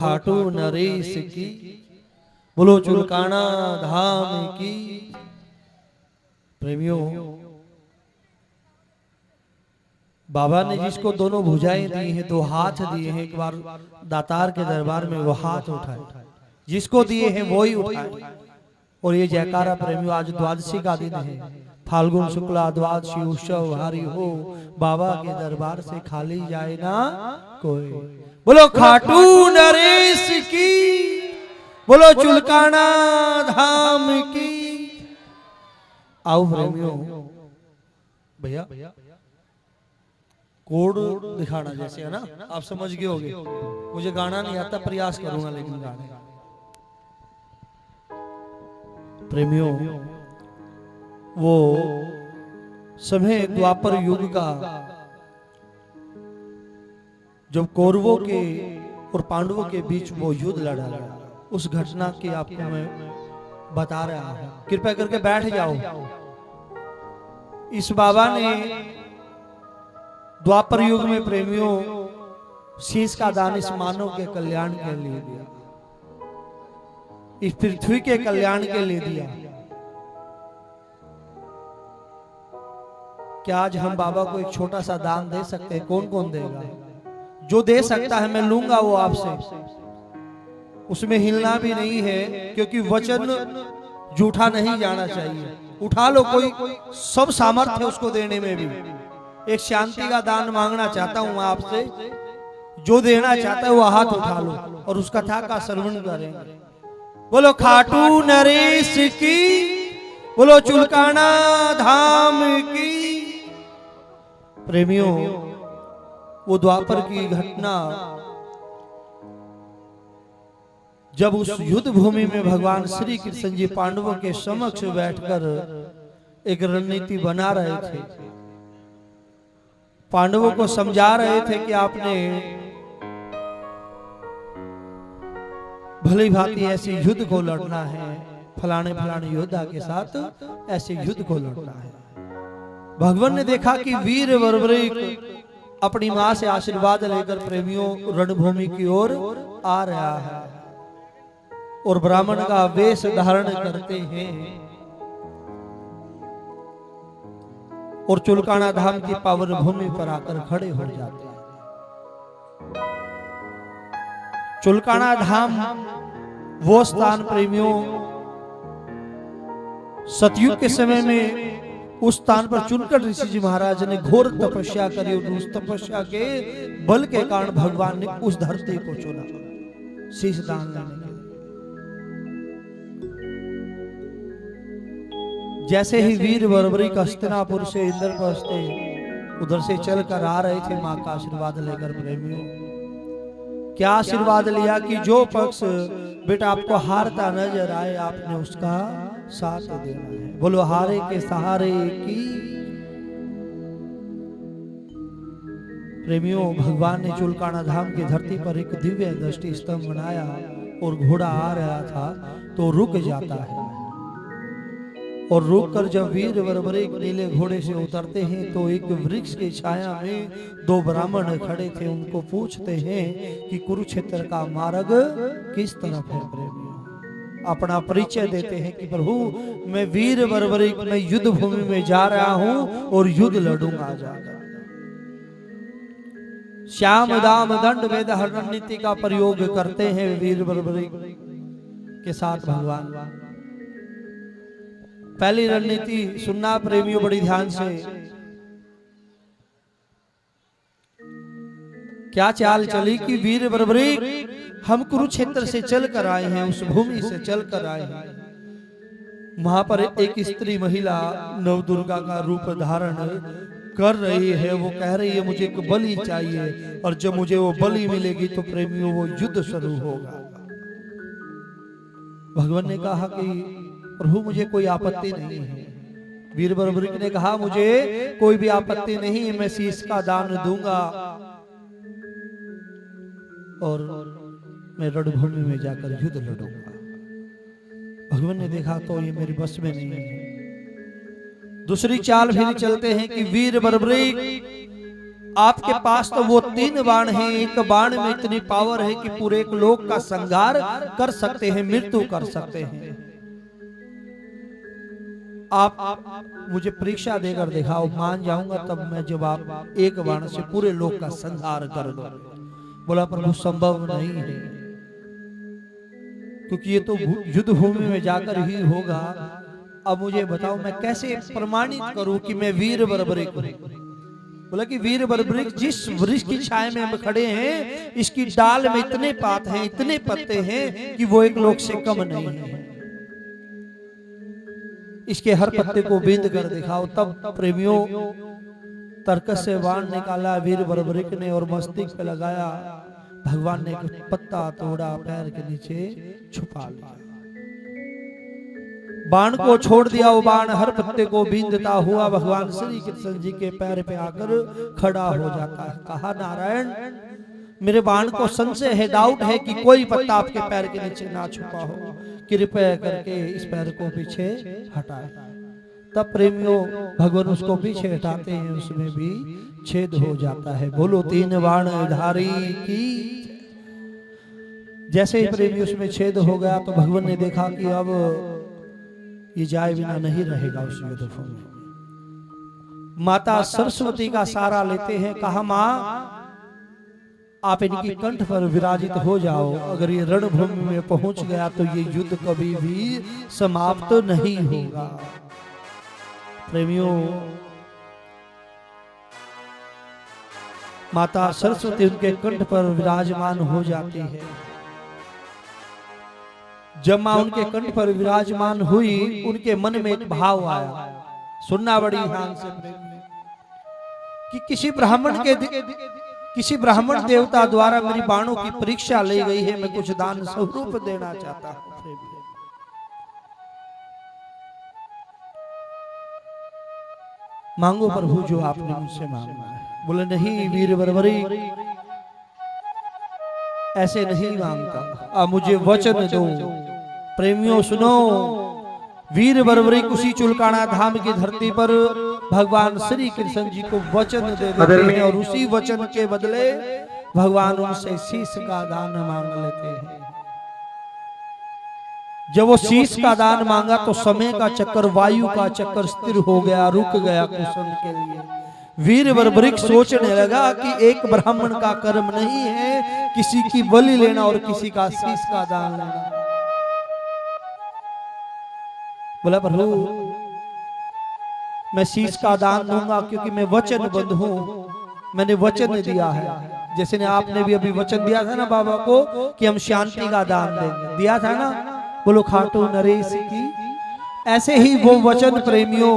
खाटू नरेश की, बोलो चुलकाना धाम की। प्रेमियों, बाबा ने जिसको दोनों भुजाएं दी हैं, दो हाथ दिए हैं, एक बार दातार के दरबार में वो हाथ उठाए, जिसको दिए हैं वो ही उठाए। और ये जयकारा प्रेमियों, आज द्वादशी का दिन है, फाल्गुन शुक्ला द्वादशी उत्सव हारी हो, बाबा के दरबार से खाली जाए ना कोई। बोलो खाटू नरेश की, बोलो चुलकाना धाम की। आओ प्रेमियों, भैया कोड दिखाना जैसे है ना, आप समझ गए होगे। मुझे गाना नहीं आता, प्रयास करूंगा लेकिन गाने। प्रेमियों, वो समय द्वापर युग का, जब कौरवों के और पांडवों के बीच वो युद्ध लड़ा, उस घटना की आपको मैं बता रहा हूं। कृपया करके बैठ जाओ। इस बाबा ने द्वापर युग में प्रेमियों शीश का दान इस मानव के कल्याण के लिए दिया, इस पृथ्वी के कल्याण के लिए दिया। क्या आज हम बाबा को एक छोटा सा दान दे सकते हैं? कौन कौन देगा? जो दे सकता है मैं लूंगा वो आपसे, उसमें हिलना भी नहीं है, क्योंकि वचन झूठा नहीं जाना चाहिए। उठा लो, कोई सब सामर्थ्य है उसको देने में भी। एक शांति का दान मांगना चाहता हूं आपसे, जो देना चाहता है वो हाथ उठा लो और उस कथा का श्रवण करेंगे। बोलो खाटू नरेश की, बोलो चुलकाना धाम की। प्रेमियों, वो द्वापर की घटना, जब उस युद्ध भूमि में भगवान श्री कृष्ण जी पांडवों के समक्ष बैठकर एक रणनीति बना रहे थे, पांडवों को समझा रहे थे कि आपने भली भांति ऐसे युद्ध को लड़ना है, फलाने फलाने योद्धा के साथ ऐसे युद्ध को लड़ना है। भगवान ने देखा कि वीर बर्बरीक अपनी मां से आशीर्वाद लेकर प्रेमियों रणभूमि की ओर आ रहा है, और ब्राह्मण का वेश धारण करते हैं, और चुलकाना धाम की पावन भूमि पर आकर खड़े हो जाते हैं। चुलकाना धाम वो स्थान प्रेमियों, सतयुग के समय में उस स्थान पर चुनकर ऋषि जी महाराज ने घोर तपस्या करी, और उस तपस्या के बल के कारण भगवान ने उस धरती को चुना शीश दान लेने के लिए। जैसे ही वीर बर्बरीक हस्तिनापुर से इंद्रप्रस्थ उधर से चलकर आ रहे थे मां का आशीर्वाद लेकर, प्रेमियों क्या आशीर्वाद लिया कि जो पक्ष बेटा आपको हारता नजर आए, आपने उसका साथ देना है। बोलो हारे के सहारे की। प्रेमियों, भगवान ने चुलकाना धाम की धरती पर एक दिव्य दृष्टि स्तंभ बनाया, और घोड़ा आ रहा था तो रुक जाता है, और रुककर जब वीर बर्बरीक नीले घोड़े से उतरते हैं तो एक वृक्ष की छाया में दो ब्राह्मण खड़े थे। उनको पूछते हैं कि कुरुक्षेत्र का मार्ग किस तरफ है? प्रेमियों, अपना परिचय देते हैं कि प्रभु मैं वीर बर्बरीक में युद्ध भूमि में जा रहा हूं और युद्ध लड़ूंगा जाकर। श्याम दाम दंड वेद रणनीति का प्रयोग करते हैं वीर बर्बरीक के साथ भगवान। पहली रणनीति सुनना प्रेमियों बड़ी ध्यान से। क्या चाल चली कि वीर बर्बरीक हम कुरुक्षेत्र से चलकर आए हैं, उस भूमि से चलकर आए हैं। वहां पर एक स्त्री महिला नव दुर्गा का रूप धारण कर रही है। वो कह रही है मुझे एक बलि चाहिए, और जब मुझे वो बलि मिलेगी तो प्रेमियों वो युद्ध शुरू होगा। भगवान ने कहा कि प्रभु मुझे कोई आपत्ति नहीं है। वीर बर्बरीक ने कहा मुझे कोई भी आपत्ति नहीं है, मैं शीश का दान दूंगा और मैं रणभूमि में जाकर युद्ध लड़ूंगा। भगवान ने देखा तो ये मेरी बस में नहीं है। दूसरी चाल फिर चलते हैं कि वीर बर्बरीक आपके पास तो वो 3 बाण हैं, एक बाण में इतनी पावर है कि पूरे एक लोक का संहार कर सकते हैं, मृत्यु कर सकते हैं। आप मुझे परीक्षा देकर दिखाओ, मान जाऊंगा तब मैं, जब आप एक बाण से पूरे लोक का संहार कर दो। बोला प्रभु संभव नहीं है, क्योंकि ये तो युद्ध भूमि में जाकर ही होगा। अब मुझे बताओ मैं कैसे प्रमाणित करूं कि मैं वीर बर्बरिक हूं। बोला कि वीर बर्बरिक जिस वृक्ष की छाया में हम खड़े हैं, इसकी डाल में इतने पात हैं, इतने पत्ते हैं कि वो एक लोक से कम नहीं है। इसके हर पत्ते को बींद कर दिखाओ। तब प्रेमियों तरकस से बाण निकाला वीर बर्बरिक ने और मस्तिष्क पे लगाया। भगवान ने पत्ता तोड़ा, पैर के नीचे छुपा लिया, बाण को छोड़ दिया। वो बाण हर पत्ते को बींदता हुआ भगवान श्री कृष्ण जी के पैर पे आकर खड़ा हो जाता है। कहा नारायण मेरे बाण को संशय है, डाउट है कि कोई पत्ता आपके पैर के नीचे ना छुपा हो, कृपया करके इस पैर को पीछे हटाए। तब प्रेमियों भगवान उसको पीछे हटाते हैं, उसमें भी छेद हो जाता है। बोलो 3 बाण धारी की। जैसे ही प्रेमी उसमें छेद हो गया तो भगवान ने देखा कि अब ये जाए बिना नहीं रहेगा उस युद्ध में। माता सरस्वती का सहारा लेते हैं। कहा मां आप इनकी कंठ पर विराजित हो जाओ, अगर ये रणभूमि में पहुंच गया तो ये युद्ध कभी भी समाप्त नहीं होगा। प्रेमियों माता सरस्वती उनके कंठ पर विराजमान हो जाती है। जब मां उनके कंठ पर विराजमान हुई, उनके मन में एक भाव आया, सुनना बड़ी ध्यान से कि किसी ब्राह्मण देवता द्वारा मेरी बाणों की परीक्षा ली गई है, मैं कुछ दान स्वरूप देना चाहता हूं। मांगो प्रभु जो आपने मुझसे मांगा है। बोले नहीं वीर बर्बरिक, ऐसे नहीं मांगता, अब मुझे वचन दो। प्रेमियों सुनो, वीर बर्बरिक उसी चुलकाना धाम की धरती पर भगवान श्री कृष्ण जी को वचन दे देते हैं और उसी वचन के बदले भगवान उनसे शीश का दान मांग लेते हैं। जब वो शीश का दान मांगा तो समय का चक्कर, वायु का चक्कर स्थिर हो गया, रुक गया कुछ समय के लिए। वीर बर्बरिक सोचने लगा कि एक ब्राह्मण का कर्म नहीं है किसी की बलि लेना और किसी का शीश का दान लेना। बोला प्रभु मैं शीश का दान दूंगा क्योंकि मैं वचनबद्ध हूं, मैंने वचन दिया है। जैसे ने आपने भी अभी वचन दिया था ना बाबा को कि हम शांति का दान देंगे, दिया था ना, बोलो खाटू नरेश की। ऐसे ही वो वचन प्रेमियों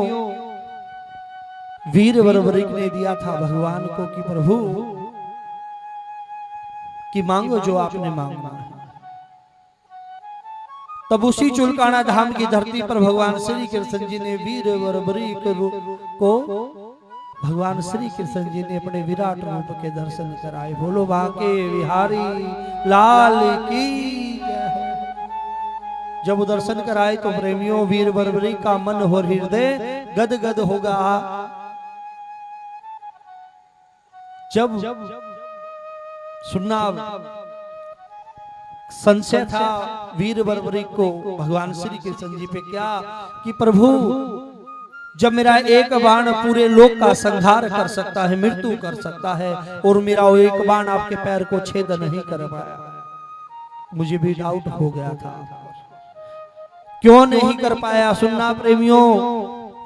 वीर बर्बरिक ने दिया था भगवान को कि प्रभु कि मांगो जो आपने मांगा है। तब उसी चुलकाना धाम की धरती पर भगवान श्री कृष्ण जी ने वीर बर्बरिक को भगवान श्री कृष्ण जी ने अपने विराट रूप के दर्शन कराए। बोलो बांके बिहारी लाल की। जब वो दर्शन कराए तो प्रेमियों वीर बर्बरिक का मन और हृदय गदगद होगा। जब सुनना संशय था वीर बर्बरिक को भगवान श्री कृष्ण जी पे क्या कि प्रभु जब मेरा एक बाण पूरे लोक का संहार कर सकता है, मृत्यु कर सकता है, और मेरा वो एक बाण आपके पैर को छेद नहीं कर पाया, मुझे भी डाउट हो गया था क्यों नहीं कर पाया। सुनना प्रेमियों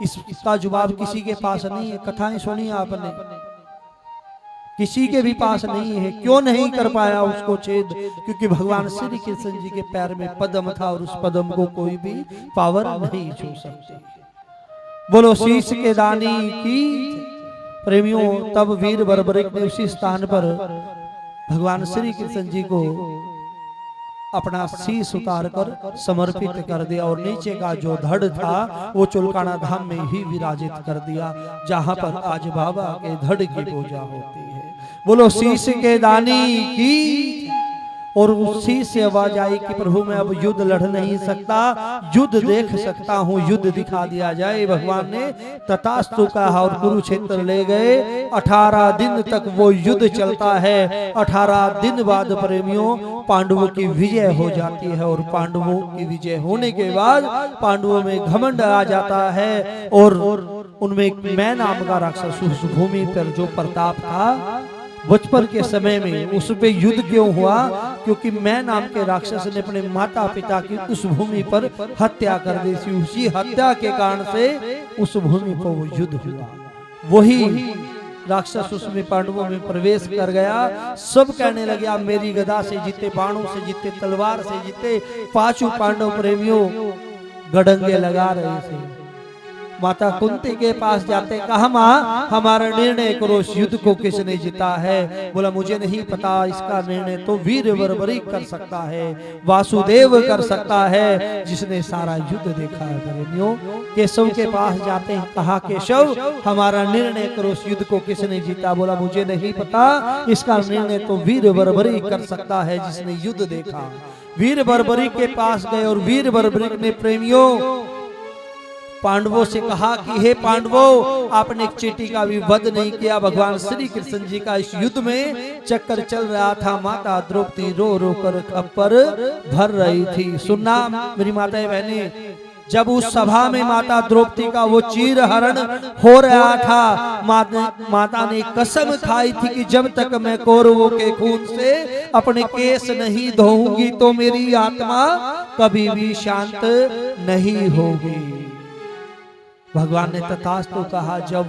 इसका जवाब किसी के पास नहीं है। कथाएं सुनी आपने, किसी के भी पास नहीं है। क्यों नहीं कर पाया उसको छेद? क्योंकि भगवान श्री कृष्ण जी के पैर में पद्म था और उस पद्म को कोई भी पावर नहीं छू सकती। बोलो शीश के दानी की। प्रेमियों तब वीर बर्बरिक ने उसी स्थान पर भगवान श्री कृष्ण जी को अपना शीश उतार कर समर्पित कर दिया और नीचे का जो धड़ था वो चुलकाना धाम में ही विराजित कर दिया, जहां पर आज बाबा के धड़ की पूजा होती है। बोलो शीश के दानी की। और उसी से आवाज आई कि प्रभु मैं अब युद्ध लड़ नहीं सकता, युद्ध देख सकता हूँ, युद्ध दिखा दिया जाए। भगवान ने तथास्तु कहा और कुरुक्षेत्र ले गए। 18 दिन तक वो युद्ध चलता है। 18 दिन बाद प्रेमियों पांडवों की विजय हो जाती है और पांडवों की विजय होने के बाद पांडवों में घमंड आ जाता है और उनमें एक मैं नाम का राक्षस उस भूमि पर जो प्रताप था बचपन के समय में, उस पे युद्ध क्यों हुआ? क्योंकि मैं नाम के राक्षस ने अपने माता पिता की उस भूमि पर हत्या कर दी थी। उसी हत्या के कारण से उस भूमि पर वो युद्ध हुआ। वही राक्षस उसमें पांडवों में प्रवेश कर गया। सब कहने लगे आप मेरी गदा से जीते, बाणों से जीते, तलवार से जीते। पांचों पांडव प्रेमियों गड़ंगे लगा रहे थे। माता कुंती के पास जाते, कहा माँ हमारा निर्णय करो, इस युद्ध को किसने जीता है? बोला मुझे नहीं पता, इसका निर्णय तो वीर बर्बरीक कर सकता है, वासुदेव कर सकता है जिसने सारा युद्ध देखा है। प्रेमियों केशव के पास जाते हैं, कहा केशव हमारा निर्णय करो, इस युद्ध को किसने जीता? बोला मुझे नहीं पता, इसका निर्णय तो वीर बर्बरीक कर सकता है जिसने युद्ध देखा। वीर बर्बरीक के पास गए और वीर बर्बरीक ने प्रेमियों पांडवों से कहा कि हे पांडवों आपने एक चींटी का भी वध नहीं किया। भगवान श्री कृष्ण जी का इस युद्ध में चक्कर चल रहा था। माता द्रौपदी रो रो कर खप्पर भर रही थी। सुनना मेरी माताएं बहनें, जब उस सभा में माता द्रौपदी का वो चीर हरण हो रहा था, माता ने कसम खाई थी कि जब तक मैं कौरवों के खून से अपने केस नहीं धोऊंगी तो मेरी आत्मा कभी भी शांत नहीं होगी। भगवान ने तथास्तु कहा। जब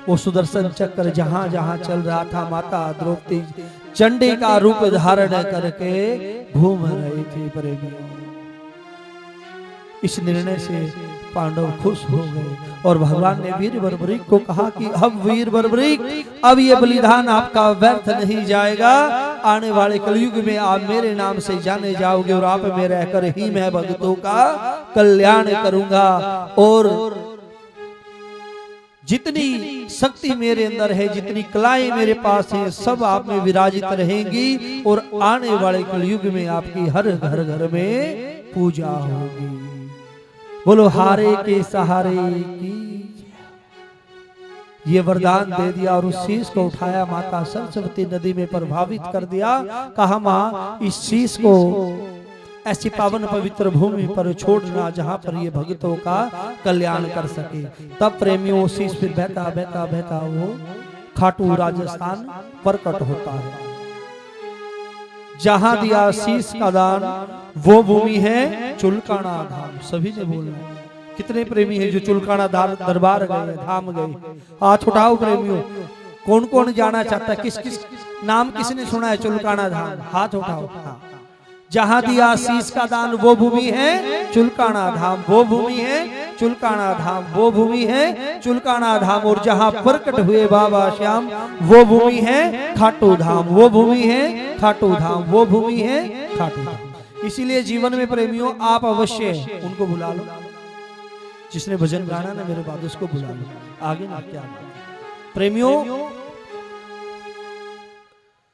वो सुदर्शन चक्र जहां जहां चल रहा था, माता द्रौपदी चंडी का रूप धारण करके घूम रही थी। प्रेमियों इस निर्णय से पांडव खुश हो गए और भगवान ने वीर बर्बरीक को कहा कि अब वीर बर्बरीक अब ये बलिदान आपका व्यर्थ नहीं जाएगा। आने वाले कलयुग में आप मेरे नाम से जाने जाओगे और आप में रहकर ही मैं भक्तों का कल्याण करूंगा और जितनी शक्ति मेरे अंदर है, जितनी कलाएं मेरे पास हैं, सब आप में विराजित रहेंगी और आने वाले कलयुग में आपकी हर घर घर में पूजा होगी। बोलो हारे के सहारे की। ये वरदान दे दिया और उस शीश को उठाया, माता सरस्वती नदी में प्रभावित कर दिया। कहा माँ इस शीश को ऐसी पावन पवित्र भूमि पर छोड़ना जहां पर ये भक्तों का कल्याण कर सके। तब प्रेमियों शीश फिर बहता बहता बहता वो खाटू राजस्थान प्रकट होता है। जहां दिया शीश का दान वो भूमि है चुलकाना धाम। सभी ने बोलना कितने प्रेमी है जो चुलकाना दरबार गए, धाम गए? हाथ उठाओ प्रेमियों, कौन कौन जाना चाहता है? किस किस नाम किसने सुना है चुलकाना धाम? हाथ उठाओ। जहां दिया शीश का दान वो भूमि है चुलकाना धाम, वो भूमि है चुलकाना धाम, वो भूमि है चुलकाना धाम। और जहां प्रकट हुए बाबा श्याम वो भूमि है खाटू धाम, वो भूमि है खाटू धाम, वो भूमि है खाटू धाम। इसीलिए जीवन में प्रेमियों आप अवश्य उनको बुला लो। जिसने भजन गाना ना मेरे बाद उसको बुला लो। आगे ना क्या प्रेमियों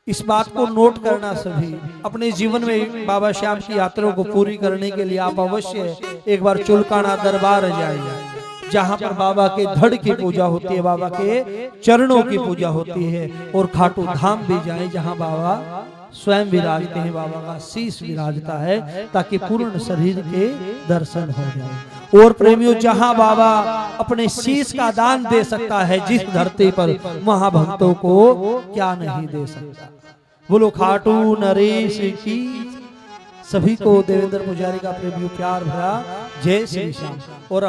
इस बात को नोट करना, सभी अपने जीवन में बाबा श्याम की यात्रा को पूरी करने के लिए आप अवश्य एक बार चुलकाना दरबार जाइए, जहां पर बाबा के धड़ की पूजा होती है, बाबा के चरणों की पूजा होती है। और खाटू धाम भी जाए जहां बाबा स्वयं विराजते हैं, बाबा का शीश विराजता है, ताकि पूर्ण शरीर के दर्शन हो जाए। और प्रेमियों जहां बाबा अपने शीश का दान दे सकता है जिस धरती पर, महाभक्तों को क्या नहीं दे सकता। बोलो खाटू नरेश की। सभी को देवेंद्र पुजारी का प्रेमियों प्यार भरा जय श्री श्याम। और